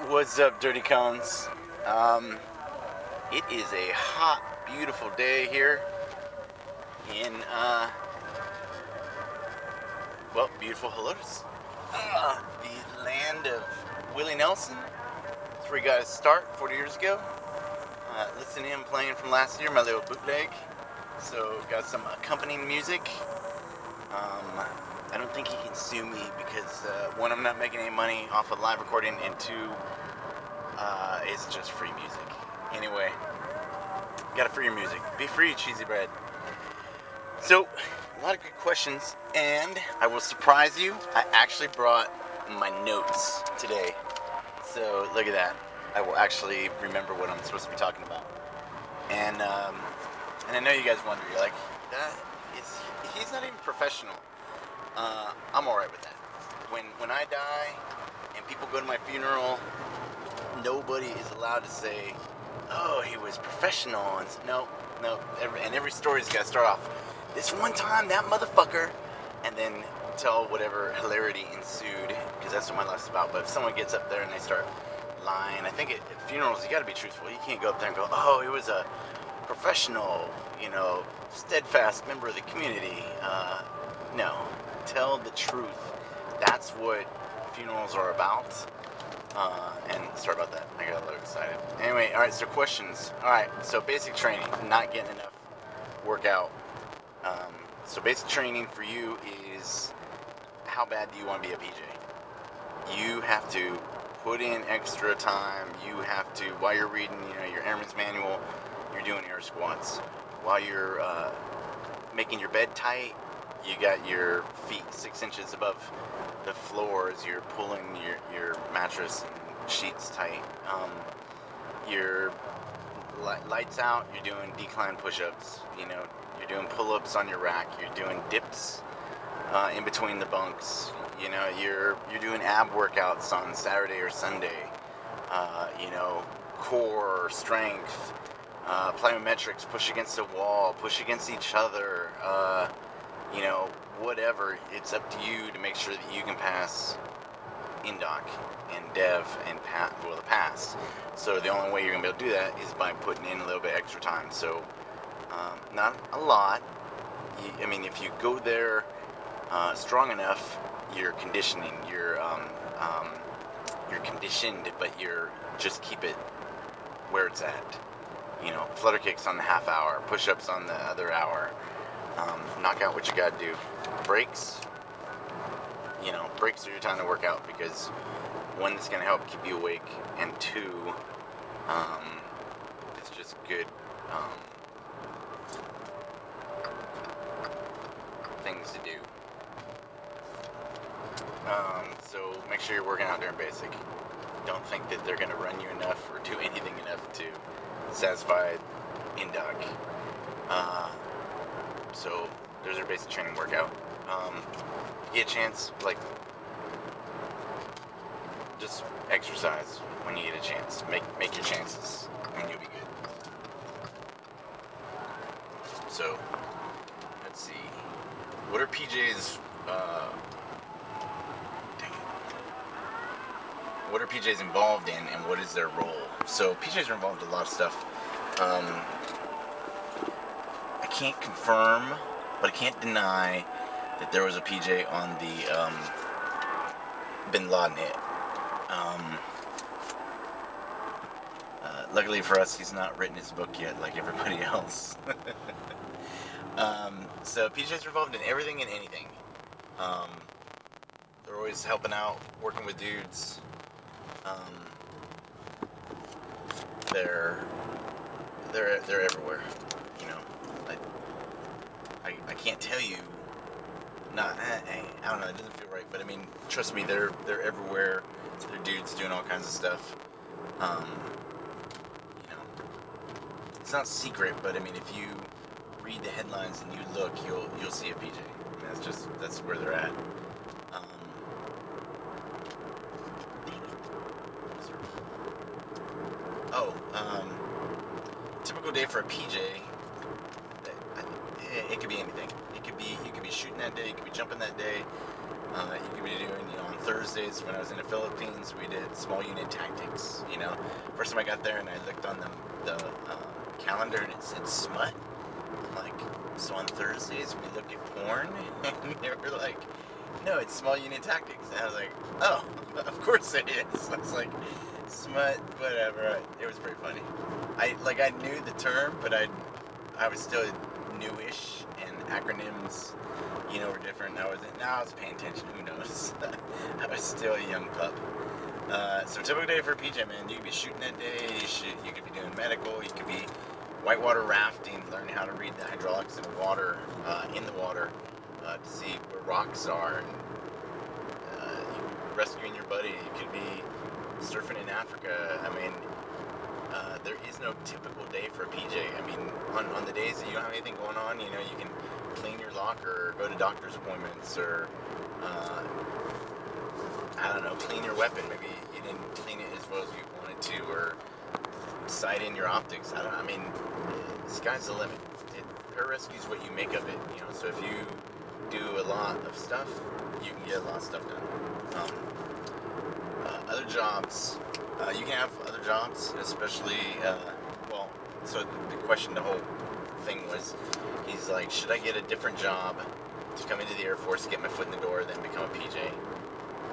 What's up, Dirty Cones? It is a hot, beautiful day here in, beautiful Helotes. The land of Willie Nelson. That's where he got his start 40 years ago. Listen to him playing from last year, my little bootleg. So, got some accompanying music. I don't think he can sue me because, one, I'm not making any money off of live recording, and two, it's just free music. Anyway, gotta free your music. Be free, cheesy bread. So, a lot of good questions, and I will surprise you, I actually brought my notes today. So, look at that. I will actually remember what I'm supposed to be talking about. And I know you guys wonder, you're like, he's not even professional. I'm alright with that. When I die and people go to my funeral, nobody is allowed to say, oh, he was professional. And no. Every story's got to start off, this one time, that motherfucker, and then tell whatever hilarity ensued, because that's what my life's about. But if someone gets up there and they start lying, I think at funerals, you got to be truthful. You can't go up there and go, oh, he was a professional, steadfast member of the community. No. Tell the truth. That's what funerals are about. And sorry about that. I got a little excited. Anyway, alright, so questions. Alright, so basic training. Not getting enough workout. So basic training for you is, how bad do you want to be a PJ? You have to put in extra time. You have to, while you're reading, your airman's manual, you're doing air squats. While you're making your bed tight, you got your feet 6 inches above the floor as you're pulling your mattress and sheets tight. Your lights out, you're doing decline push-ups. You're doing pull-ups on your rack. You're doing dips in between the bunks. You're doing ab workouts on Saturday or Sunday. Core strength, plyometrics, push against the wall, push against each other. Whatever, it's up to you to make sure that you can pass INDOC and DEV and the pass. So the only way you're going to be able to do that is by putting in a little bit extra time. So, not a lot. If you go there strong enough, you're conditioning. You're conditioned, but you're just keep it where it's at. Flutter kicks on the half hour, push-ups on the other hour. Knock out what you gotta do. Breaks, breaks are your time to work out, because one, it's gonna help keep you awake, and two, it's just good things to do. So make sure you're working out during basic. Don't think that they're gonna run you enough or do anything enough to satisfy INDOC. So there's our basic training workout. If you get a chance, just exercise when you get a chance. Make your chances, and you'll be good. So let's see. What are PJs? What are PJs involved in, and what is their role? So PJs are involved in a lot of stuff. I can't confirm, but I can't deny that there was a PJ on the Bin Laden hit. Luckily for us, he's not written his book yet like everybody else. So PJs are involved in everything and anything. They're always helping out, working with dudes. They're everywhere. I can't tell you. I don't know. It doesn't feel right, but trust me, they're everywhere. They're dudes doing all kinds of stuff. It's not secret, but if you read the headlines and you look, you'll see a PJ. That's where they're at. Typical day for a PJ. It could be anything. You could be shooting that day. You could be jumping that day. You could be doing, on Thursdays when I was in the Philippines, we did small unit tactics. First time I got there and I looked on the calendar and it said smut. I'm like, so on Thursdays we look at porn? And they were like, no, it's small unit tactics. And I was like, oh, of course it is. I was like, smut, whatever. It was pretty funny. I knew the term, but I was still newish, and acronyms, were different. Now I was paying attention. Who knows? I was still a young pup. So typical day for a PJ, man. You could be shooting that day. You could be doing medical. You could be whitewater rafting, learning how to read the hydraulics in the water, to see where rocks are. And, rescuing your buddy. You could be surfing in Africa. I mean, there is no typical day for a PJ. I mean, on the days that you don't have anything going on, you can clean your locker, or go to doctor's appointments, or I don't know, clean your weapon. Maybe you didn't clean it as well as you wanted to, or sight in your optics. I mean, the sky's the limit. Pararescue is what you make of it. So if you do a lot of stuff, you can get a lot of stuff done. Other jobs. You can have other jobs, especially, so the question, the whole thing was, he's like, should I get a different job to come into the Air Force, get my foot in the door, then become a PJ?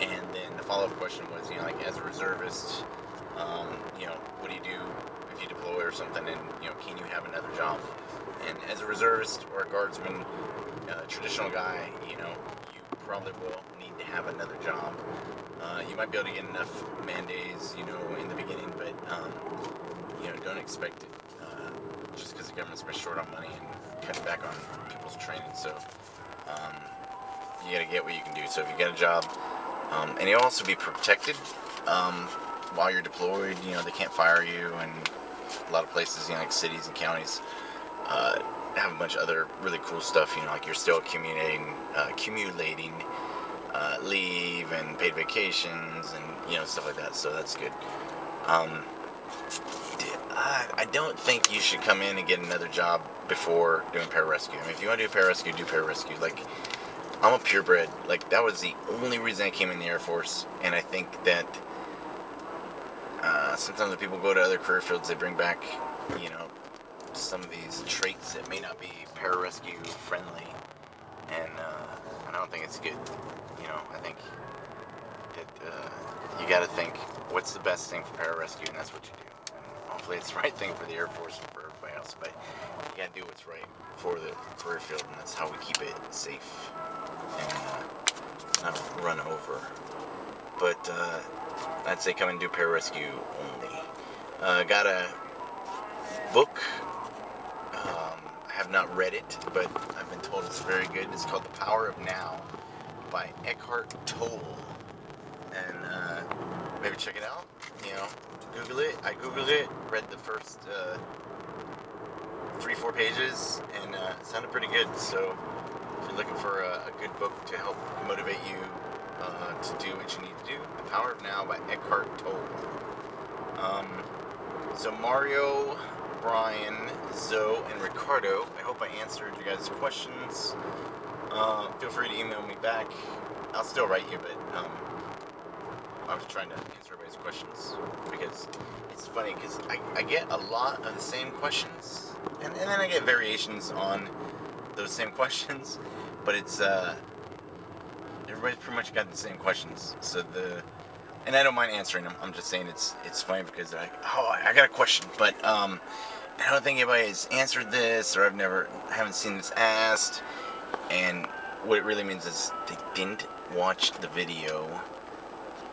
And then the follow-up question was, as a reservist, what do you do if you deploy or something, and, can you have another job? And as a reservist or a guardsman, traditional guy, you probably will need to have another job. You might be able to get enough man days, in the beginning, but, don't expect it, just because the government's been short on money and cutting back on people's training. So, you gotta get what you can do. So if you get a job, and you'll also be protected, while you're deployed. They can't fire you, and a lot of places, like cities and counties, have a bunch of other really cool stuff, like you're still accumulating leave and paid vacations and, stuff like that, so that's good. I don't think you should come in and get another job before doing pararescue. I mean, if you want to do pararescue, do pararescue. Like, I'm a purebred. Like, that was the only reason I came in the Air Force, and I think that sometimes when people go to other career fields, they bring back, some of these traits that may not be pararescue friendly, and I don't think it's good. I think that you got to think, what's the best thing for pararescue, and that's what you do. And hopefully it's the right thing for the Air Force and for everybody else, but you got to do what's right for the career field, and that's how we keep it safe and not run over. But I'd say come and do pararescue only. Got a book. I have not read it, but I've been told it's very good. It's called The Power of Now by Eckhardt Tolle. And maybe check it out. Google it. I Googled it, read the first 3-4 pages, and it sounded pretty good. So if you're looking for a good book to help motivate you to do what you need to do, The Power of Now by Eckhardt Tolle. So Mario, Bryan, Zoe, and Ricardo, I hope I answered you guys' questions. Feel free to email me back. I'll still write you, but I was trying to answer everybody's questions, because it's funny, because I get a lot of the same questions, and then I get variations on those same questions, but it's everybody's pretty much got the same questions. So and I don't mind answering them. I'm just saying it's funny, because I got a question, but I don't think anybody has answered this, or I haven't seen this asked. And what it really means is they didn't watch the video.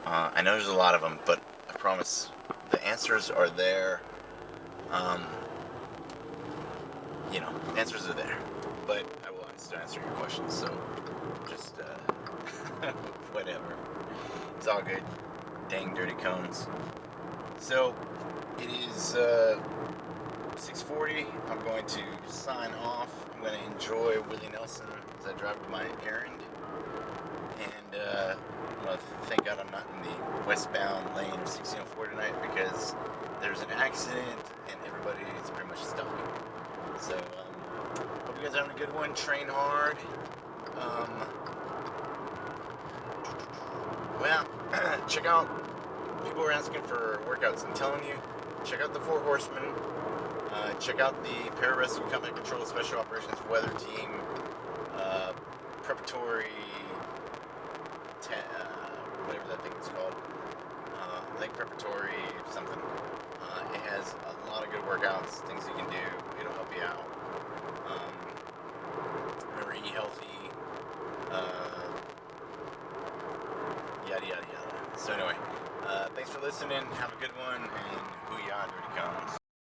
I know there's a lot of them, but I promise the answers are there. The answers are there, but I will still answer your questions. So just whatever. It's all good. Dang dirty cones. So it is 6:40. I'm going to sign off. I'm going to enjoy Willie Nelson as I drive to my errand. And I'm going to thank God I'm not in the westbound lane of 1604 tonight, because there's an accident and everybody is pretty much stuck. So hope you guys are having a good one. Train hard. Well, check out, people are asking for workouts. I'm telling you, check out the 4 Horsemen. Check out the Pararescue Combat Control Special Operations Weather Team preparatory, whatever that thing is called. I think preparatory something. It has a lot of good workouts, things you can do. It'll help you out. Remember, eat healthy. Yada yada yada. So anyway, thanks for listening. Have a good one, and Hooyah, here it comes.